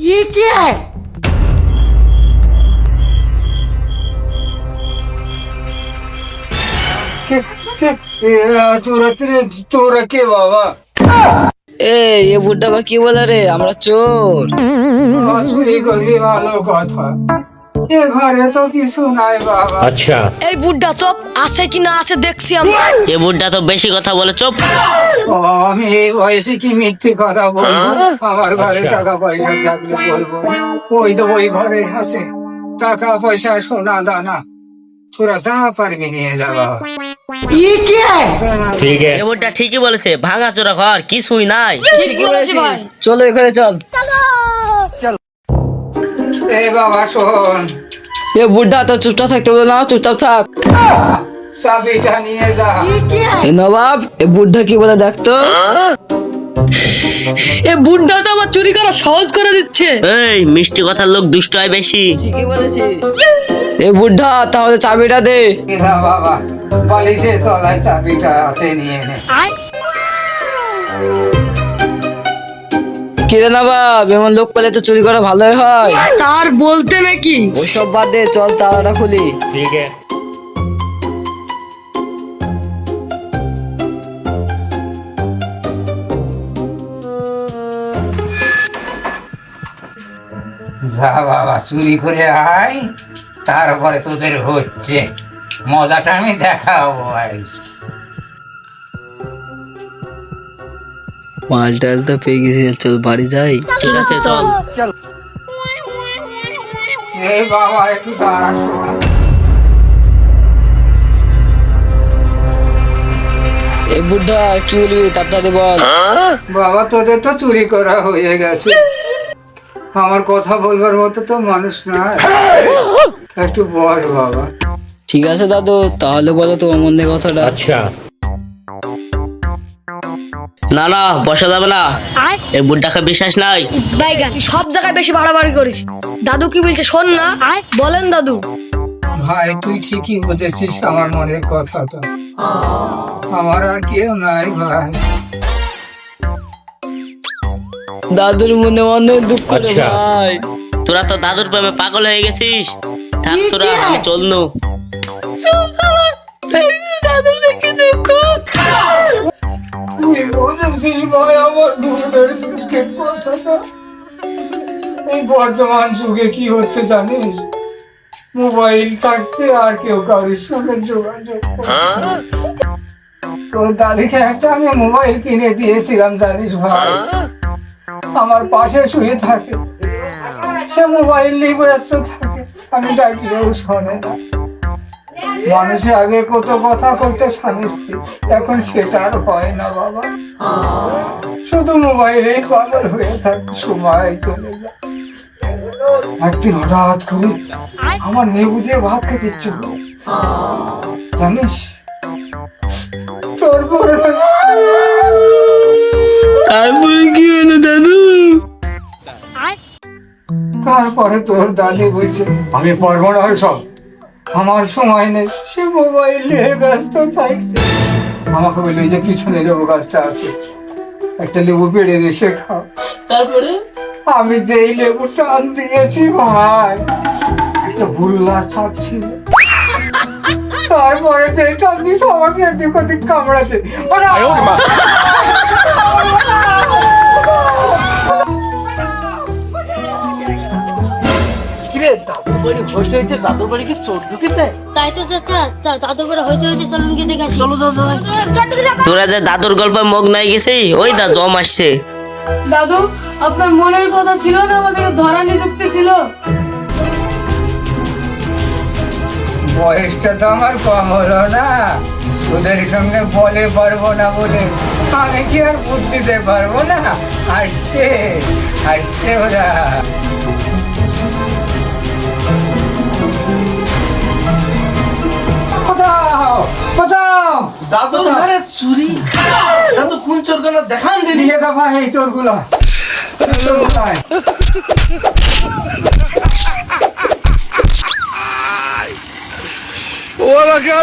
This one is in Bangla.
ये क्या है? তোরা কে বাবা? ये बुड्ढा बा की बोला रे हमरा चोर। চুরি করবি ভালো কথা, এ ঘরে তো কিছু নাই বাবা। अच्छा এই বুড্ডা চপ আছে কি না আছে দেখছি আমরা। ये बुड्ढा तो बेशी কথা বলে চুপ। ও, আমি এই বয়সে কি মিথ্যে কথা বলবো? আমার ঘরে টাকা পয়সা থাকলে বলবো। ওই তো ওই ঘরে আছে টাকা পয়সা সোনা দানা, তোরা যা পারবি নিয়ে যাবা। ये क्या है? ठीक है ये बुड्ढा ঠিকই বলেছে, ভাঙা চোরা ঘর কিছুই নাই। ঠিকই বলেছি ভাই। চলো এখানে চল। এ বাবা শোন, ये बुड्ढा तो चुपचाप থাকতে বলে না, চুপচাপ থাক। চাবিটা নিয়ে যা। এ নবাব, এ বুड्ढा কি বলে দেখতো। এ বুড্ডা তো আমার চুরি করা সহজ করে দিচ্ছে। এই মিষ্টি কথার লোক দুষ্ট হয় বেশি। ঠিকই বলেছিস। এ বুड्ढा তাহলে চাবিটা দে। যা বাবা, বালিশের তলায় চাবিটা আছে, নিয়ে নে। কি রে নবাব, এমন লোক পেলে তো চুরি করা ভালোই হয়। তার বলতে নাকি? ওইসব বাদ দে, চল তালাটা খুলি। ठीक है যা বাবা, চুরি করে আয়, তারপরে তোদের হচ্ছে মজাটা আমি দেখাবো। মালটাল তো পেয়ে গেছি, চল বাড়ি যাই। ঠিক আছে চল। এই বাবা একটু দাঁড়া। এ বুड्ढा কি বলবি তাড়াতাড়ি বল। বাবা তোদের তো চুরি করা হয়ে গেছে, আমার কথা বলবার মতো তো মানুষ না, একটু বল বাবা। ঠিক আছে দাদু, তাহলে বলো তোমার মনে কথাটা। अच्छा না না, বসা যাবে না, এই বুड्ढाকে বিশ্বাস নাই। বাইগান তুই সব জায়গায় বেশি বাড়াবাড়ি করিস। দাদু কি বলছে শোন না, বলেন দাদু। ভাই তুই ঠিকই বুঝেছিস আমার মনের কথাটা, আমার আর কেউ নাই ভাই। দাদুর মনে অনেক দুঃখ রে আচ্ছা। ভাই। তোরা তো দাদুর প্রেমে পাগল হয়ে গেছিস। থাক তোরা, আমি চলনু। দাদুর দেখে দুঃখ। তুই বুঝেছিস ভাই আমার দুঃখের দুঃখের কথাটা। এই বর্তমান যুগে কি হচ্ছে জানিস, মোবাইল থাকতে আর কেউ কারোর সঙ্গে যোগাযোগ করছে না। তোর দাদিকে একটা আমি মোবাইল কিনে দিয়েছিলাম জানিস ভাই, আমার পাশে শুয়ে থাকে, সে মোবাইল নিয়ে ব্যস্ত থাকে, আমি ডাকলেও শোনে না। মানুষের আগে কত কথা করতে স্বামী স্ত্রী, এখন সেটা আর হয় না বাবা, শুধু মোবাইলেই পাগল হয়ে থাকে, সময় চলে যায়। একদিন হঠাৎ করে আমার নেবু দিয়ে ভাত খেতে ইচ্ছে হলো জানিস, তারপরে তারপরে কি হলো দাদু? তারপরে তোর দাদি বলছে আমি পারবো না সব, আমার সময় নেই, সে মোবাইল নিয়ে ব্যস্ত থাকছে। আমাকে বললো এই যে পিছনে লেবু গাছটা আছে, একটা লেবু পেড়ে এসে খাও। তারপরে আমি যেই লেবু টান দিয়েছি ভাই, একটা গুল্লা ছাপ ছিল, তারপরে যে টান দিয়েছে আমাকে এদিক ওদিক কামড়াচ্ছে। কিরে দাদুর বাড়ি হয়েছে হয়েছে, দাদুর বাড়ি কি চোর ঢুকেছে? তাই তো চাচা দাদু করে হয়েছে চলুন গিয়ে দেখে আসি। চলো চলো চলো। তোরা যে দাদুর গল্পে মগ নাই গেছে, ওই দা জম আসছে। দাদু আপনার মনের কথা ছিল না, আমাদেরকে ধরা নিযুক্তি ছিল। বয়সটা তো আমার কম হলো না, তোদের সঙ্গে বলে পারবো না বলে আমি কি আর বুদ্ধি দিতে পারবো না? আসছে আসছে ওরা। বাঁচাও, বাঁচাও। দাদুর ঘরে চুরি? দাদু কোন চোর গুলো দেখান দিলি? দিয়ে দফা এই চোরগুলো। ओरा क्या